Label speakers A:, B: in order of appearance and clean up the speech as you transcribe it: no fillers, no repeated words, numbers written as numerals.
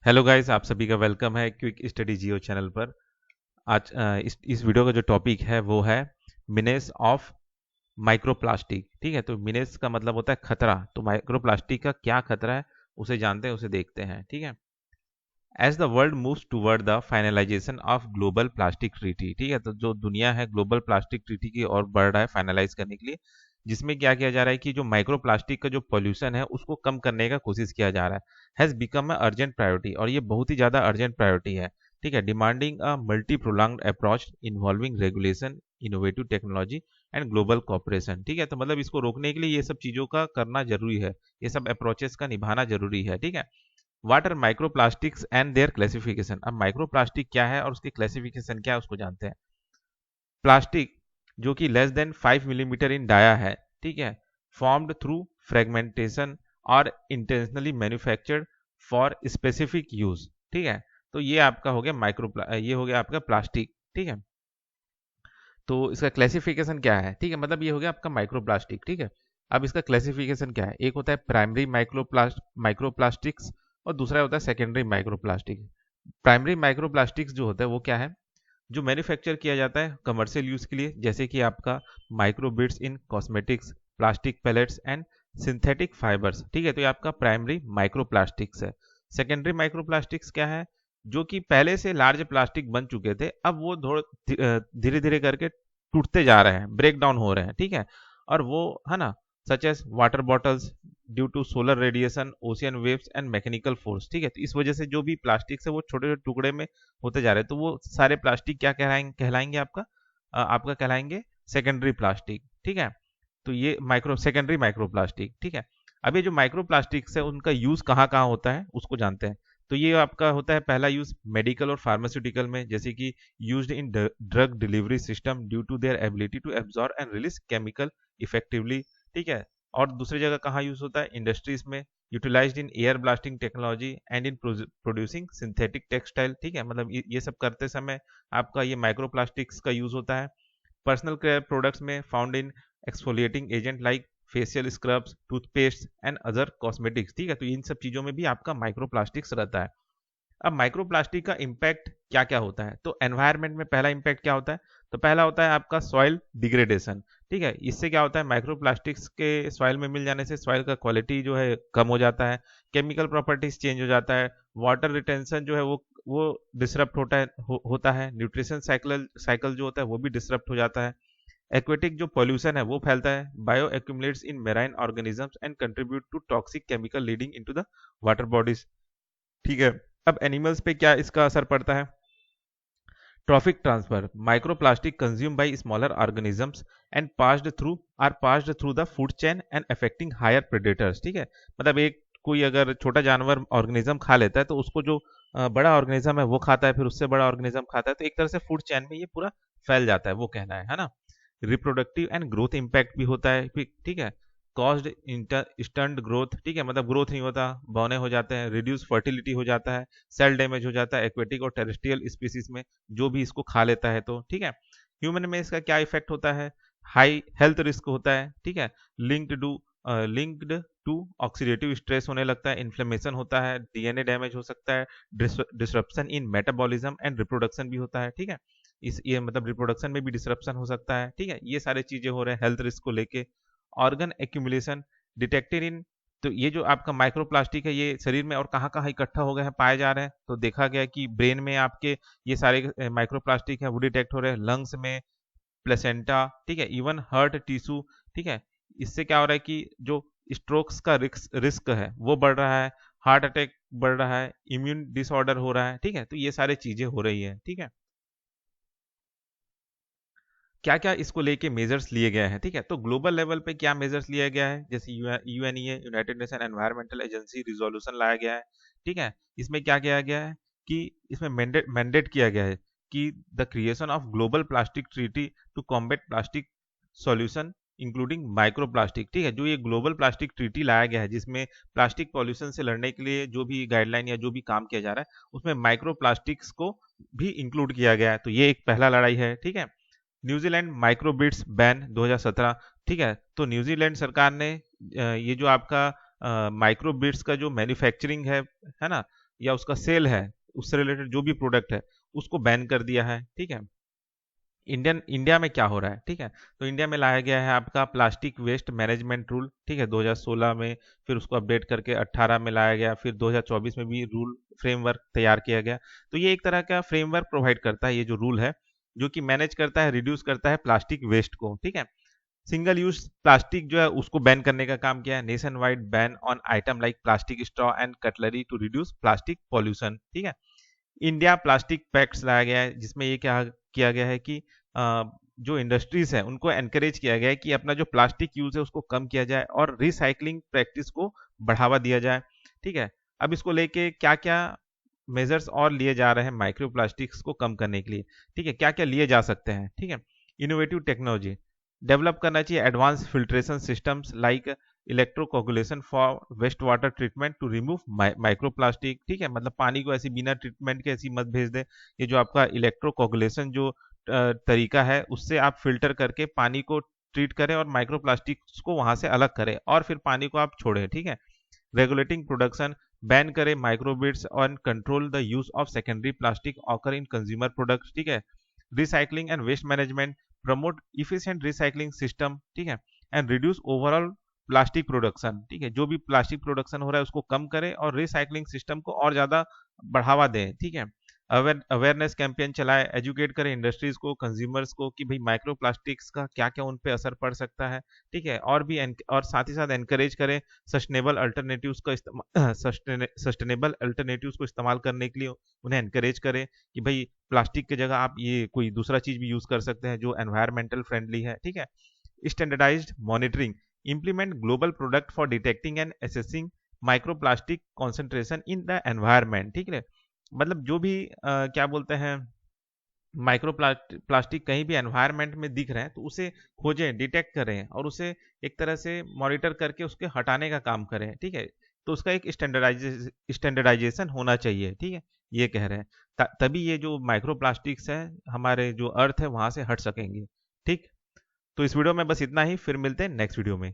A: Hello guys, आप सभी का वेलकम है क्विक स्टडी जियो चैनल पर। आज इस वीडियो का जो टॉपिक है वो है मिनेस ऑफ माइक्रोप्लास्टिक। ठीक है, तो मिनेस का मतलब होता है खतरा। तो माइक्रोप्लास्टिक का क्या खतरा है उसे जानते हैं, उसे देखते हैं। ठीक है। As the world moves toward the finalization of global plastic treaty. ठीक है, तो जो दुनिया है ग्लोबल प्लास्टिक ट्रीटी की ओर बढ़ रहा है फाइनलाइज करने के लिए, जिसमें क्या किया जा रहा है कि जो माइक्रो प्लास्टिक का जो पॉल्यूशन है उसको कम करने का कोशिश किया जा रहा है। Has become a urgent priority, और ये बहुत ही ज़्यादा अर्जेंट प्रायोरिटी है। ठीक है, demanding a multi prolonged approach involving regulation, innovative technology and global cooperation. ठीक है, तो मतलब इसको रोकने के लिए ये सब चीज़ों का करना जरूरी है, ये सब अप्रोचेस का निभाना जरूरी है। ठीक है। What are microplastics and their classification. अब माइक्रोप्लास्टिक क्या है और उसकी क्लासिफिकेशन क्या है उसको जानते हैं। प्लास्टिक जो कि less than 5 millimetre in dia है, ठीक है, फॉर्म्ड थ्रू फ्रेगमेंटेशन और intentionally manufactured for specific use. ठीक है, तो ये आपका हो गया ये हो गया आपका प्लास्टिक। ठीक है, तो इसका क्लासिफिकेशन क्या है। ठीक है, मतलब ये हो गया आपका माइक्रोप्लास्टिक। ठीक है, अब इसका क्लासिफिकेशन क्या है। एक होता है प्राइमरी माइक्रोप्लास्टिक्स और दूसरा होता है सेकेंडरी माइक्रोप्लास्टिक। प्राइमरी माइक्रोप्लास्टिक्स जो होता है वो क्या है, जो मैन्युफैक्चर किया जाता है कमर्शियल यूज के लिए, जैसे कि आपका microbeads in cosmetics, plastic pellets and synthetic fibres. ठीक है, तो ये आपका प्राइमरी माइक्रोप्लास्टिक्स है। सेकेंडरी माइक्रोप्लास्टिक्स क्या है, जो कि पहले से लार्ज प्लास्टिक बन चुके थे, अब वो धीरे धीरे करके टूटते जा रहे हैं, ब्रेक डाउन हो रहे हैं। ठीक है, और वो है ना, such as water bottles due to solar radiation, ocean waves and mechanical force. ठीक है, तो इस वजह से जो भी प्लास्टिक है वो छोटे छोटे टुकड़े में होते जा रहे हैं, तो वो सारे प्लास्टिक क्या कहलाएंगे आपका आपका कहलाएंगे सेकेंडरी प्लास्टिक। ठीक है, तो ये सेकेंडरी माइक्रो प्लास्टिक। ठीक है, अब ये जो माइक्रो प्लास्टिक्स है उनका यूज कहाँ कहाँ होता है उसको जानते हैं। तो ये आपका होता है पहला यूज मेडिकल और फार्मास्यूटिकल में, जैसे कि used in drug delivery system due to their ability to absorb and release chemical effectively. ठीक है, और दूसरी जगह कहाँ यूज होता है, इंडस्ट्रीज में, utilised in air blasting technology and in producing synthetic textile. ठीक है, मतलब ये सब करते समय आपका ये माइक्रोप्लास्टिक्स का यूज होता है। पर्सनल केयर प्रोडक्ट्स में found in exfoliating agent like facial scrubs, toothpaste and other cosmetics. ठीक है, तो इन सब चीजों में भी आपका माइक्रोप्लास्टिक्स रहता है। अब माइक्रोप्लास्टिक का इम्पैक्ट क्या क्या होता है, तो एनवायरनमेंट में पहला इम्पैक्ट क्या होता है, तो पहला होता है आपका सॉइल डिग्रेडेशन। ठीक है, इससे क्या होता है, माइक्रोप्लास्टिक्स के सॉइल में मिल जाने से सॉइल का क्वालिटी जो है कम हो जाता है, केमिकल प्रॉपर्टीज चेंज हो जाता है, वाटर रिटेंशन जो है वो डिसरप्ट होता है, न्यूट्रिशन साइकिल जो होता है वो भी डिसरप्ट हो जाता है, एक्वेटिक जो पॉल्यूशन है वो फैलता है, bioaccumulates in marine organisms and contribute to toxic chemical leading into the water bodies. ठीक है, अब एनिमल्स पे क्या इसका असर पड़ता है। Trophic transfer, microplastic consume by smaller organisms and passed through the food chain and affecting higher predators. ठीक है, मतलब एक कोई अगर छोटा जानवर ऑर्गेनिज्म खा लेता है तो उसको जो बड़ा ऑर्गेनिज्म है वो खाता है, फिर उससे बड़ा ऑर्गेनिज्म खाता है, तो एक तरह से फूड चेन में ये पूरा फैल जाता है, वो कहना है ना। रिप्रोडक्टिव एंड ग्रोथ इम्पैक्ट भी होता है। ठीक है, कॉज्ड स्टंट ग्रोथ। ठीक है, मतलब ग्रोथ नहीं होता, बौने हो जाते हैं, रिड्यूस फर्टिलिटी हो जाता है, सेल डैमेज हो जाता है एक्वेटिक और टेरेस्ट्रियल स्पीसीज में जो भी इसको खा लेता है तो। ठीक है, ह्यूमन में इसका क्या इफेक्ट होता है, हाई हेल्थ रिस्क होता है। ठीक है, लिंक्ड टू ऑक्सीडेटिव स्ट्रेस होने लगता है, इन्फ्लेमेशन होता है, डीएनए डैमेज हो सकता है, disruption in metabolism and reproduction भी होता है। ठीक है, इस ये मतलब रिप्रोडक्शन में भी डिसरप्शन हो सकता है। ठीक है, ये सारे चीजें हो रहे हैं हेल्थ रिस्क को लेके। ऑर्गन एक्यूमुलेशन डिटेक्टेड इन, तो ये जो आपका माइक्रोप्लास्टिक है ये शरीर में और कहाँ कहाँ इकट्ठा हो गए हैं पाए जा रहे हैं, तो देखा गया कि ब्रेन में आपके ये सारे माइक्रोप्लास्टिक है वो डिटेक्ट हो रहे हैं, लंग्स में, प्लेसेंटा। ठीक है, इवन हर्ट टिश्यू। ठीक है, इससे क्या हो रहा है कि जो स्ट्रोक्स का रिस्क है वो बढ़ रहा है, हार्ट अटैक बढ़ रहा है, इम्यून डिसऑर्डर हो रहा है। ठीक है, तो ये सारी चीजें हो रही है। ठीक है, क्या क्या इसको लेके मेजर्स लिए गए हैं। ठीक है, तो ग्लोबल लेवल पे क्या मेजर्स लिया गया है, जैसे UNEA, United Nation Environmental Agency resolution लाया गया है। ठीक है, इसमें क्या किया गया है कि इसमें मैंडेट किया गया है कि the creation of global plastic treaty to combat plastic solution including micro plastic. ठीक है, जो ये ग्लोबल प्लास्टिक ट्रीटी लाया गया है जिसमें प्लास्टिक पॉल्यूशन से लड़ने के लिए जो भी गाइडलाइन या जो भी काम किया जा रहा है उसमें माइक्रो प्लास्टिक्स को भी इंक्लूड किया गया है, तो ये एक पहला लड़ाई है। ठीक है, न्यूजीलैंड माइक्रोबिट्स बैन 2017। ठीक है, तो न्यूजीलैंड सरकार ने ये जो आपका माइक्रोबिट्स का जो मैन्युफैक्चरिंग है ना, या उसका सेल है, उससे रिलेटेड जो भी प्रोडक्ट है उसको बैन कर दिया है। ठीक है, इंडिया में क्या हो रहा है, ठीक है, तो इंडिया में लाया गया है आपका प्लास्टिक वेस्ट मैनेजमेंट रूल, ठीक है, 2016 में, फिर उसको अपडेट करके 18 में लाया गया, फिर 2024 में भी रूल फ्रेमवर्क तैयार किया गया। तो ये एक तरह का फ्रेमवर्क प्रोवाइड करता है, ये जो रूल है, जो कि मैनेज करता है, रिड्यूस करता है प्लास्टिक वेस्ट को। ठीक है, सिंगल यूज प्लास्टिक जो है उसको बैन करने का काम किया है, nationwide ban on item like plastic straw and cutlery to reduce plastic pollution. ठीक है, इंडिया प्लास्टिक पैक्ट्स लाया गया है, जिसमें ये क्या किया गया है कि जो इंडस्ट्रीज है उनको एनकरेज किया गया है कि अपना जो प्लास्टिक यूज है उसको कम किया जाए और रिसाइकलिंग प्रैक्टिस को बढ़ावा दिया जाए। ठीक है, अब इसको लेके क्या क्या मेजर्स और लिए जा रहे हैं माइक्रो प्लास्टिक्स को कम करने के लिए, ठीक है, क्या क्या लिए जा सकते हैं। ठीक है, इनोवेटिव टेक्नोलॉजी डेवलप करना चाहिए, advance filtration systems like electrocoagulation for waste water treatment to remove micro plastic. ठीक है, मतलब पानी को ऐसी बिना ट्रीटमेंट के ऐसी मत भेज दे, ये जो आपका इलेक्ट्रोकोगुलेशन जो तरीका है उससे आप फिल्टर करके पानी को ट्रीट करें और माइक्रो प्लास्टिक्स को वहां से अलग करें और फिर पानी को आप छोड़ें। ठीक है, रेगुलेटिंग प्रोडक्शन, बैन करे माइक्रोबिट्स और control the use of secondary plastic occur in consumer products. ठीक है, recycling and waste management, promote efficient recycling system. ठीक है, and reduce overall plastic production. ठीक है, जो भी प्लास्टिक प्रोडक्शन हो रहा है उसको कम करें और रिसाइकलिंग सिस्टम को और ज्यादा बढ़ावा दें। ठीक है, अवेयरनेस कैंपेन चलाए, एजुकेट करें इंडस्ट्रीज को, कंज्यूमर्स को कि भाई माइक्रो प्लास्टिक्स का क्या क्या उन पे असर पड़ सकता है। ठीक है, और भी और साथ ही साथ एनकरेज करें सस्टेनेबल अल्टरनेटिव्स का इस्तेमाल, सस्टेनेबल अल्टरनेटिव्स को इस्तेमाल करने के लिए उन्हें एनकरेज करें कि भाई प्लास्टिक की जगह आप ये कोई दूसरा चीज भी यूज कर सकते हैं जो एनवायरमेंटल फ्रेंडली है। ठीक है, standardised monitoring, implement global product for detecting and assessing microplastic concentration in the environment. ठीक है, मतलब जो भी क्या बोलते हैं माइक्रो प्लास्टिक कहीं भी एनवायरनमेंट में दिख रहे हैं तो उसे खोजें, डिटेक्ट करें और उसे एक तरह से मॉनिटर करके उसके हटाने का काम करें। ठीक है, तो उसका एक स्टैंडर्डाइजेशन होना चाहिए। ठीक है, ये कह रहे हैं तभी ये जो माइक्रो प्लास्टिक्स है हमारे जो अर्थ है वहां से हट सकेंगे। ठीक, तो इस वीडियो में बस इतना ही, फिर मिलते हैं नेक्स्ट वीडियो में।